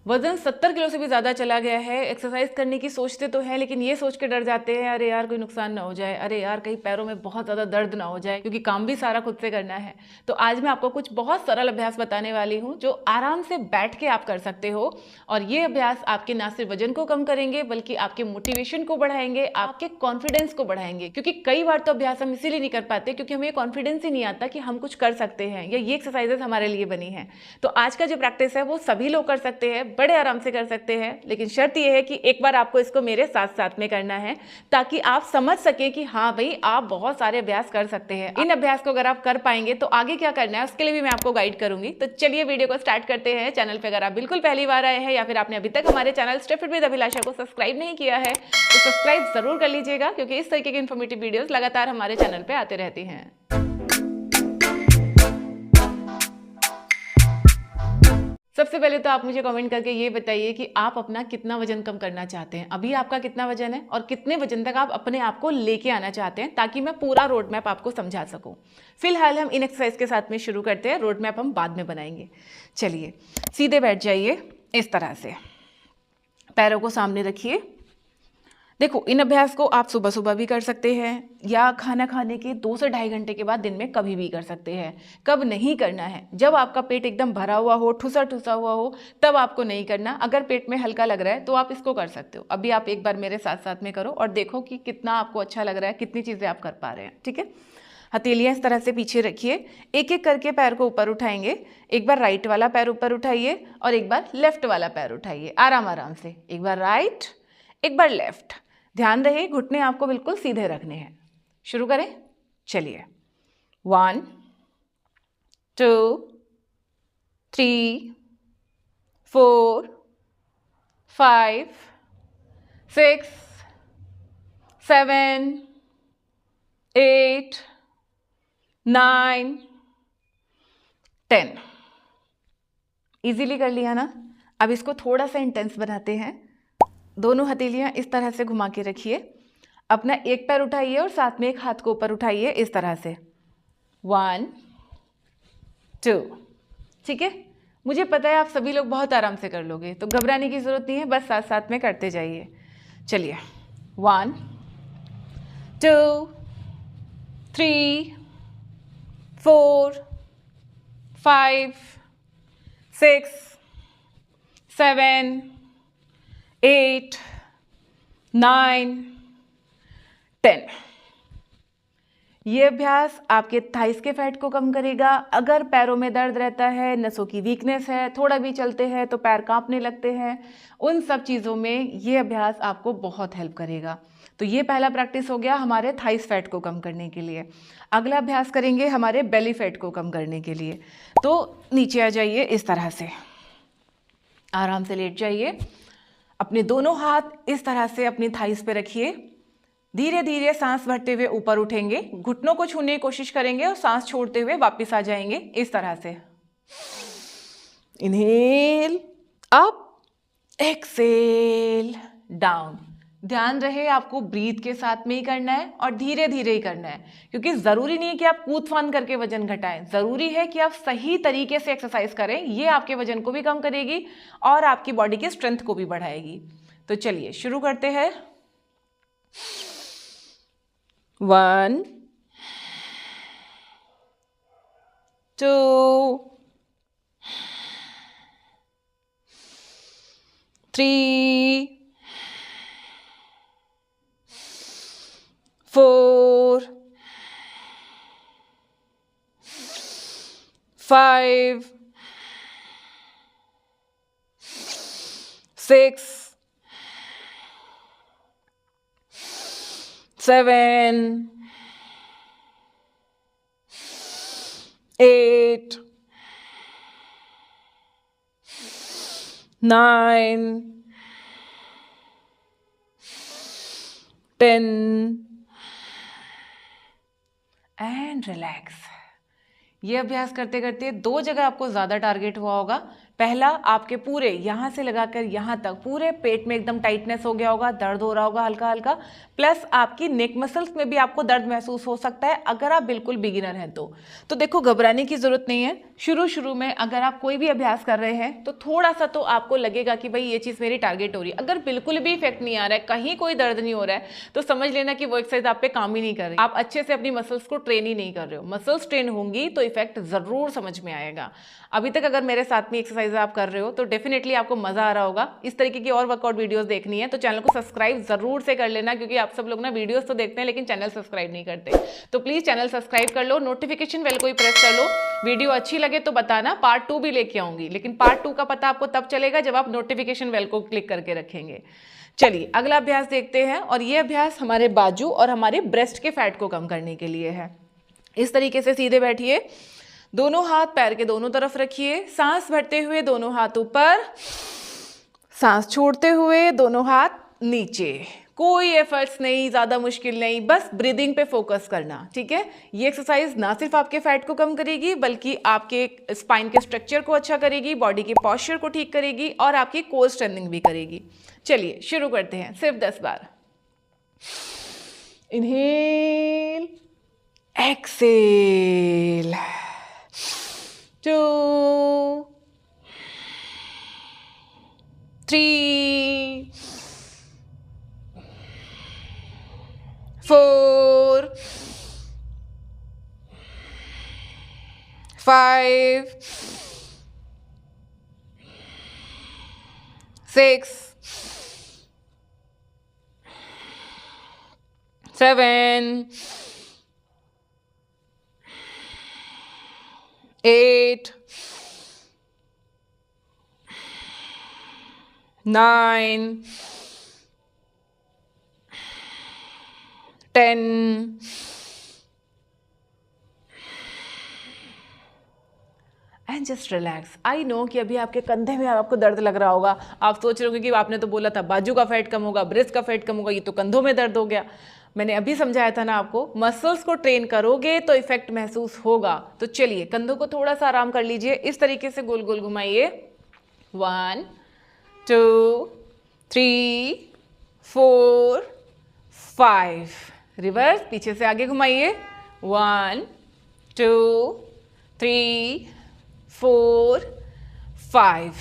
वजन 70 किलो से भी ज़्यादा चला गया है, एक्सरसाइज करने की सोचते तो हैं लेकिन ये सोच के डर जाते हैं, अरे यार कोई नुकसान ना हो जाए, अरे यार कहीं पैरों में बहुत ज़्यादा दर्द ना हो जाए, क्योंकि काम भी सारा खुद से करना है। तो आज मैं आपको कुछ बहुत सरल अभ्यास बताने वाली हूँ जो आराम से बैठ के आप कर सकते हो। और ये अभ्यास आपके ना सिर्फ वजन को कम करेंगे बल्कि आपके मोटिवेशन को बढ़ाएंगे, आपके कॉन्फिडेंस को बढ़ाएंगे। क्योंकि कई बार तो अभ्यास हम इसीलिए नहीं कर पाते क्योंकि हमें कॉन्फिडेंस ही नहीं आता कि हम कुछ कर सकते हैं या ये एक्सरसाइजेस हमारे लिए बनी है। तो आज का जो प्रैक्टिस है वो सभी लोग कर सकते हैं, बड़े आराम से कर सकते हैं, लेकिन शर्त यह है कि एक बार आपको इसको मेरे साथ साथ में करना है ताकि आप समझ सके कि हाँ भाई आप बहुत सारे अभ्यास कर सकते हैं। इन अभ्यास को अगर आप कर पाएंगे तो आगे क्या करना है उसके लिए भी मैं आपको गाइड करूंगी। तो चलिए वीडियो को स्टार्ट करते हैं। चैनल पे अगर आप बिल्कुल पहली बार आए हैं या फिर आपने अभी तक हमारे चैनल स्टे फिट विद अभिलाषा को सब्सक्राइब नहीं किया है तो सब्सक्राइब जरूर कर लीजिएगा, क्योंकि इस तरीके की इन्फॉर्मेटिव वीडियोस लगातार हमारे चैनल पे आते रहती हैं। सबसे पहले तो आप मुझे कमेंट करके ये बताइए कि आप अपना कितना वजन कम करना चाहते हैं। अभी आपका कितना वजन है और कितने वजन तक आप अपने आप को लेके आना चाहते हैं, ताकि मैं पूरा रोड मैप आपको समझा सकूं। फिलहाल हम इन एक्सरसाइज के साथ में शुरू करते हैं, रोड मैप हम बाद में बनाएंगे। चलिए सीधे बैठ जाइए इस तरह से, पैरों को सामने रखिए। देखो इन अभ्यास को आप सुबह सुबह भी कर सकते हैं या खाना खाने के 2 से ढाई घंटे के बाद दिन में कभी भी कर सकते हैं। कब नहीं करना है, जब आपका पेट एकदम भरा हुआ हो, ठुसा ठुसा हुआ हो, तब आपको नहीं करना। अगर पेट में हल्का लग रहा है तो आप इसको कर सकते हो। अभी आप एक बार मेरे साथ साथ में करो और देखो कि कितना आपको अच्छा लग रहा है, कितनी चीज़ें आप कर पा रहे हैं। ठीक है, हथेलियाँ इस तरह से पीछे रखिए, एक एक करके पैर को ऊपर उठाएंगे। एक बार राइट वाला पैर ऊपर उठाइए और एक बार लेफ्ट वाला पैर उठाइए, आराम आराम से। एक बार राइट, एक बार लेफ्ट। ध्यान रहे घुटने आपको बिल्कुल सीधे रखने हैं। शुरू करें, चलिए। 1 2 3 4 5 6 7 8 9 10। इजीली कर लिया ना। अब इसको थोड़ा सा इंटेंस बनाते हैं। दोनों हथेलियां इस तरह से घुमा के रखिए। अपना एक पैर उठाइए और साथ में एक हाथ को ऊपर उठाइए इस तरह से। 1 2। ठीक है, मुझे पता है आप सभी लोग बहुत आराम से कर लोगे, तो घबराने की जरूरत नहीं है, बस साथ साथ में करते जाइए। चलिए 1 2 3 4 5 6 7 8 9 10। ये अभ्यास आपके थाइस के फैट को कम करेगा। अगर पैरों में दर्द रहता है, नसों की वीकनेस है, थोड़ा भी चलते हैं तो पैर कांपने लगते हैं, उन सब चीज़ों में ये अभ्यास आपको बहुत हेल्प करेगा। तो ये पहला प्रैक्टिस हो गया हमारे थाइस फैट को कम करने के लिए। अगला अभ्यास करेंगे हमारे बेली फैट को कम करने के लिए। तो नीचे आ जाइए इस तरह से, आराम से लेट जाइए। अपने दोनों हाथ इस तरह से अपनी थाइस पे रखिए। धीरे धीरे सांस भरते हुए ऊपर उठेंगे, घुटनों को छूने की कोशिश करेंगे और सांस छोड़ते हुए वापस आ जाएंगे इस तरह से। Inhale up, exhale down. ध्यान रहे आपको ब्रीथ के साथ में ही करना है और धीरे धीरे ही करना है, क्योंकि जरूरी नहीं है कि आप कूद फान करके वजन घटाएं। जरूरी है कि आप सही तरीके से एक्सरसाइज करें। ये आपके वजन को भी कम करेगी और आपकी बॉडी की स्ट्रेंथ को भी बढ़ाएगी। तो चलिए शुरू करते हैं। 1 2 3 4 5 6 7 8 9 10 एंड रिलैक्स। ये अभ्यास करते करते 2 जगह आपको ज़्यादा टारगेट हुआ होगा। पहला, आपके पूरे यहाँ से लगाकर यहाँ तक पूरे पेट में एकदम टाइटनेस हो गया होगा, दर्द हो रहा होगा हल्का हल्का, प्लस आपकी नेक मसल्स में भी आपको दर्द महसूस हो सकता है अगर आप बिल्कुल बिगिनर हैं तो देखो घबराने की ज़रूरत नहीं है। शुरू शुरू में अगर आप कोई भी अभ्यास कर रहे हैं तो थोड़ा सा तो आपको लगेगा कि भाई ये चीज़ मेरी टारगेट हो रही है। अगर बिल्कुल भी इफेक्ट नहीं आ रहा है, कहीं कोई दर्द नहीं हो रहा है, तो समझ लेना कि वो एक्सरसाइज आप पे काम ही नहीं कर रही, आप अच्छे से अपनी मसल्स को ट्रेन ही नहीं कर रहे हो। मसल्स ट्रेन होंगी तो इफेक्ट ज़रूर समझ में आएगा। अभी तक अगर मेरे साथ में एक्सरसाइज आप कर रहे हो तो डेफिनेटली आपको मज़ा आ रहा होगा। इस तरीके की और वर्कआउट वीडियोस देखनी है तो चैनल को सब्सक्राइब ज़रूर से कर लेना, क्योंकि आप सब लोग ना वीडियोस तो देखते हैं लेकिन चैनल सब्सक्राइब नहीं करते। तो प्लीज़ चैनल सब्सक्राइब कर लो, नोटिफिकेशन बेल को ही प्रेस कर लो। वीडियो अच्छी लगे तो बताना, पार्ट 2 भी लेके आऊँगी, लेकिन पार्ट 2 का पता आपको तब चलेगा जब आप नोटिफिकेशन बेल को क्लिक करके रखेंगे। चलिए अगला अभ्यास देखते हैं, और ये अभ्यास हमारे बाजू और हमारे ब्रेस्ट के फैट को कम करने के लिए है। इस तरीके से सीधे बैठिए, दोनों हाथ पैर के दोनों तरफ रखिए, सांस भरते हुए दोनों हाथ ऊपर, सांस छोड़ते हुए दोनों हाथ नीचे। कोई एफर्ट्स नहीं, ज़्यादा मुश्किल नहीं, बस ब्रीदिंग पे फोकस करना, ठीक है। ये एक्सरसाइज ना सिर्फ आपके फैट को कम करेगी बल्कि आपके स्पाइन के स्ट्रक्चर को अच्छा करेगी, बॉडी के पॉस्चर को ठीक करेगी और आपकी कोर स्ट्रेंथनिंग भी करेगी। चलिए शुरू करते हैं, सिर्फ 10 बार। Inhale, exhale, 2, 3, 4, 5, 6, 7, 8, 9, 10, 'and just relax'. I know कि अभी आपके कंधे में आपको दर्द लग रहा होगा, आप सोच रहे होंगे कि आपने तो बोला था बाजू का फैट कम होगा, ब्रेस्ट का फैट कम होगा, ये तो कंधों में दर्द हो गया। मैंने अभी समझाया था ना आपको, मसल्स को ट्रेन करोगे तो इफेक्ट महसूस होगा। तो चलिए कंधों को थोड़ा सा आराम कर लीजिए, इस तरीके से गोल गोल घुमाइए। 1, 2, 3, 4, 5, रिवर्स, पीछे से आगे घुमाइए। 1, 2, 3, 4, 5।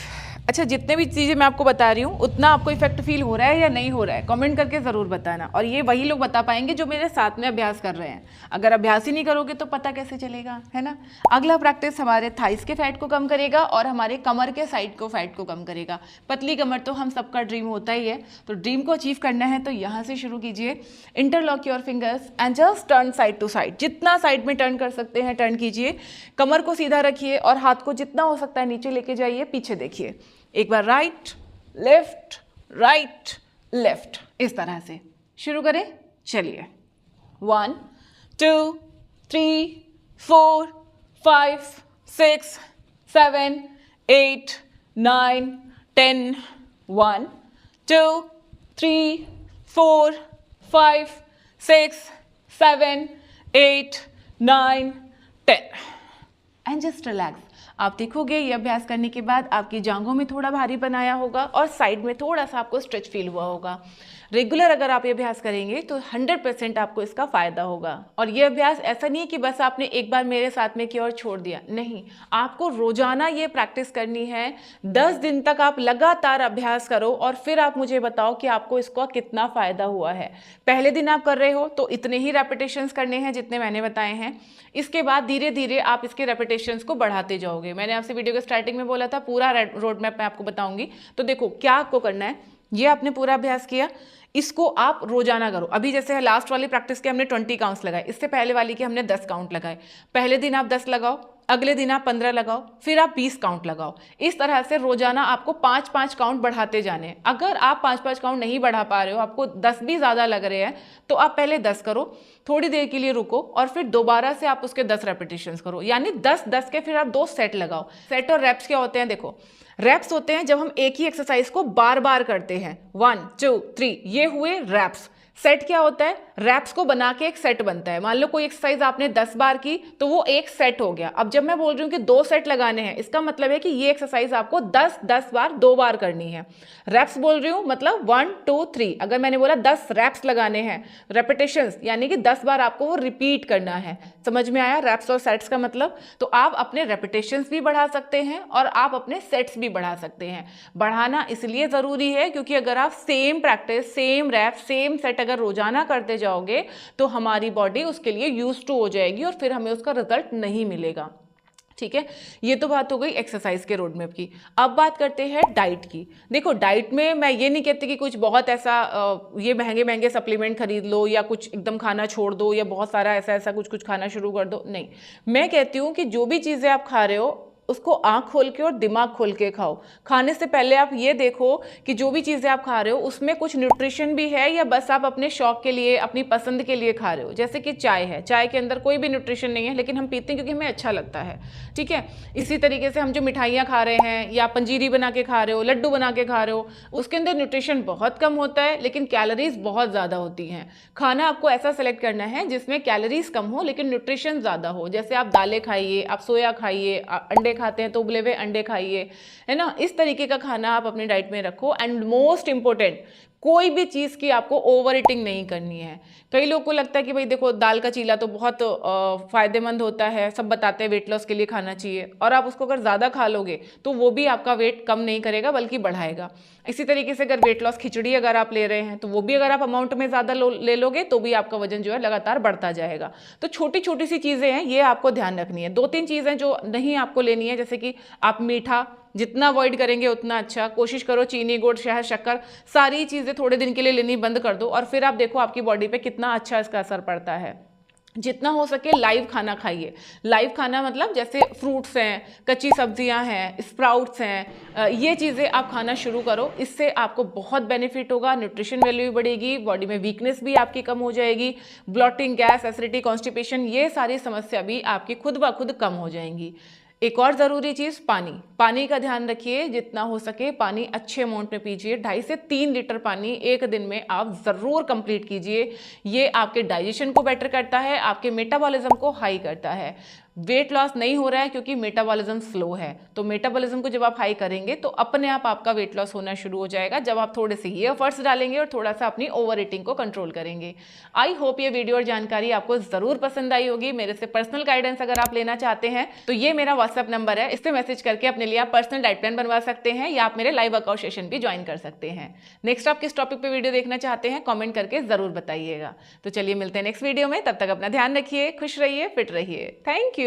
अच्छा, जितने भी चीज़ें मैं आपको बता रही हूँ उतना आपको इफेक्ट फील हो रहा है या नहीं हो रहा है, कमेंट करके ज़रूर बताना। और ये वही लोग बता पाएंगे जो मेरे साथ में अभ्यास कर रहे हैं। अगर अभ्यास ही नहीं करोगे तो पता कैसे चलेगा, है ना। अगला प्रैक्टिस हमारे थाइस के फैट को कम करेगा और हमारे कमर के साइड को फैट को कम करेगा। पतली कमर तो हम सबका ड्रीम होता ही है, तो ड्रीम को अचीव करना है तो यहाँ से शुरू कीजिए। Interlock your fingers and just turn side to side. जितना साइड में टर्न कर सकते हैं टर्न कीजिए। कमर को सीधा रखिए और हाथ को जितना हो सकता है नीचे लेके जाइए, पीछे देखिए। एक बार राइट लेफ्ट राइट लेफ्ट, इस तरह से शुरू करें। चलिए 1, 2, 3, 4, 5, 6, 7, 8, 9, 10, 1, 2, 3, 4, 5, 6, 7, 8, 9, 10 एंड जस्ट रिलैक्स। आप देखोगे ये अभ्यास करने के बाद आपकी जांघों में थोड़ा भारी बनाया होगा और साइड में थोड़ा सा आपको स्ट्रेच फील हुआ होगा। रेगुलर अगर आप ये अभ्यास करेंगे तो 100% आपको इसका फ़ायदा होगा। और ये अभ्यास ऐसा नहीं है कि बस आपने एक बार मेरे साथ में किया और छोड़ दिया, नहीं, आपको रोजाना ये प्रैक्टिस करनी है। 10 दिन तक आप लगातार अभ्यास करो और फिर आप मुझे बताओ कि आपको इसका कितना फ़ायदा हुआ है। पहले दिन आप कर रहे हो तो इतने ही रेपिटेशंस करने हैं जितने मैंने बताए हैं। इसके बाद धीरे धीरे आप इसके रेपिटेशंस को बढ़ाते जाओगे। मैंने आपसे वीडियो के स्टार्टिंग में बोला था पूरा रोड मैप मैं आपको बताऊंगी। तो देखो क्या आपको करना है, ये आपने पूरा अभ्यास किया, इसको आप रोजाना करो। अभी जैसे लास्ट वाली प्रैक्टिस के हमने 20 काउंट्स लगाए, इससे पहले वाली के हमने 10 काउंट लगाए। पहले दिन आप 10 लगाओ, अगले दिन आप 15 लगाओ, फिर आप 20 काउंट लगाओ। इस तरह से रोजाना आपको 5-5 काउंट बढ़ाते जाने हैं। अगर आप 5-5 काउंट नहीं बढ़ा पा रहे हो, आपको 10 भी ज़्यादा लग रहे हैं, तो आप पहले 10 करो, थोड़ी देर के लिए रुको और फिर दोबारा से आप उसके 10 रेपिटेशंस करो। यानी 10-10 के फिर आप 2 सेट लगाओ। सेट और रैप्स क्या होते हैं? देखो, रैप्स होते हैं जब हम एक ही एक्सरसाइज को बार बार करते हैं। 1, 2, 3, ये हुए रैप्स। सेट क्या होता है? रैप्स को बना के एक सेट बनता है। मान लो कोई एक्सरसाइज आपने 10 बार की तो वो एक सेट हो गया। अब जब मैं बोल रही हूँ कि 2 सेट लगाने हैं, इसका मतलब है कि ये एक्सरसाइज आपको 10-10 बार 2 बार करनी है। रैप्स बोल रही हूँ मतलब 1, 2, 3। अगर मैंने बोला 10 रैप्स लगाने हैं, रेपिटेशंस यानी कि 10 बार आपको वो रिपीट करना है। समझ में आया रेप्स और सेट्स का मतलब? तो आप अपने रेपिटेशंस भी बढ़ा सकते हैं और आप अपने सेट्स भी बढ़ा सकते हैं। बढ़ाना इसलिए ज़रूरी है क्योंकि अगर आप same practice, same rep, same set अगर रोजाना करते जाओगे तो हमारी बॉडी उसके लिए यूज टू हो जाएगी और फिर हमें उसका रिजल्ट नहीं मिलेगा। ठीक है, ये तो बात हो गई एक्सरसाइज के रोड मैप की। अब बात करते हैं डाइट की। देखो, डाइट में मैं ये नहीं कहती कि कुछ बहुत ऐसा ये महंगे महंगे सप्लीमेंट खरीद लो या कुछ एकदम खाना छोड़ दो या बहुत सारा ऐसा ऐसा कुछ कुछ खाना शुरू कर दो। नहीं, मैं कहती हूँ कि जो भी चीज़ें आप खा रहे हो उसको आंख खोल के और दिमाग खोल के खाओ। खाने से पहले आप ये देखो कि जो भी चीज़ें आप खा रहे हो उसमें कुछ न्यूट्रिशन भी है या बस आप अपने शौक के लिए, अपनी पसंद के लिए खा रहे हो। जैसे कि चाय है, चाय के अंदर कोई भी न्यूट्रिशन नहीं है लेकिन हम पीते हैं क्योंकि हमें अच्छा लगता है। ठीक है, इसी तरीके से हम जो मिठाइयाँ खा रहे हैं या पंजीरी बना के खा रहे हो, लड्डू बना के खा रहे हो, उसके अंदर न्यूट्रिशन बहुत कम होता है लेकिन कैलोरीज बहुत ज़्यादा होती हैं। खाना आपको ऐसा सेलेक्ट करना है जिसमें कैलोरीज कम हो लेकिन न्यूट्रिशन ज़्यादा हो। जैसे आप दालें खाइए, आप सोया खाइए, अंडे खाते हैं तो उबले हुए अंडे खाइए, है ना। इस तरीके का खाना आप अपनी डाइट में रखो। एंड मोस्ट इंपॉर्टेंट, कोई भी चीज़ की आपको ओवर ईटिंग नहीं करनी है। कई लोगों को लगता है कि भाई देखो, दाल का चीला तो बहुत फायदेमंद होता है, सब बताते हैं वेट लॉस के लिए खाना चाहिए, और आप उसको अगर ज़्यादा खा लोगे तो वो भी आपका वेट कम नहीं करेगा बल्कि बढ़ाएगा। इसी तरीके से अगर वेट लॉस खिचड़ी अगर आप ले रहे हैं तो वो भी अगर आप अमाउंट में ज़्यादा ले लोगे तो भी आपका वजन जो है लगातार बढ़ता जाएगा। तो छोटी छोटी सी चीज़ें हैं, ये आपको ध्यान रखनी है। 2-3 चीज़ें जो नहीं आपको लेनी है, जैसे कि आप मीठा जितना अवॉइड करेंगे उतना अच्छा। कोशिश करो चीनी, गुड़, शहद, शक्कर, सारी चीज़ें थोड़े दिन के लिए लेनी बंद कर दो और फिर आप देखो आपकी बॉडी पे कितना अच्छा इसका असर पड़ता है। जितना हो सके लाइव खाना खाइए। लाइव खाना मतलब जैसे फ्रूट्स हैं, कच्ची सब्जियां हैं, स्प्राउट्स हैं, ये चीज़ें आप खाना शुरू करो। इससे आपको बहुत बेनिफिट होगा, न्यूट्रिशन वैल्यू भी बढ़ेगी, बॉडी में वीकनेस भी आपकी कम हो जाएगी, ब्लॉटिंग, गैस, एसिडिटी, कॉन्स्टिपेशन, ये सारी समस्या भी आपकी खुद ब खुद कम हो जाएंगी। एक और ज़रूरी चीज़, पानी का ध्यान रखिए। जितना हो सके पानी अच्छे अमाउंट में पीजिए। 2.5 से 3 लीटर पानी एक दिन में आप ज़रूर कंप्लीट कीजिए। ये आपके डाइजेशन को बेटर करता है, आपके मेटाबॉलिज्म को हाई करता है। वेट लॉस नहीं हो रहा है क्योंकि मेटाबॉलिज्म स्लो है, तो मेटाबॉलिज्म को जब आप हाई करेंगे तो अपने आप आपका वेट लॉस होना शुरू हो जाएगा, जब आप थोड़े से ये एफर्ट्स डालेंगे और थोड़ा सा अपनी ओवर ईटिंग को कंट्रोल करेंगे। आई होप ये वीडियो और जानकारी आपको ज़रूर पसंद आई होगी। मेरे से पर्सनल गाइडेंस अगर आप लेना चाहते हैं तो ये मेरा व्हाट्सएप नंबर है, इस पर मैसेज करके अपने लिए आप पर्सनल डाइट प्लान बनवा सकते हैं या आप मेरे लाइव वर्कआउट सेशन भी ज्वाइन कर सकते हैं। नेक्स्ट आप किस टॉपिक पे वीडियो देखना चाहते हैं कमेंट करके ज़रूर बताइएगा। तो चलिए मिलते हैं नेक्स्ट वीडियो में, तब तक अपना ध्यान रखिए, खुश रहिए, फिट रहिए। Thank you.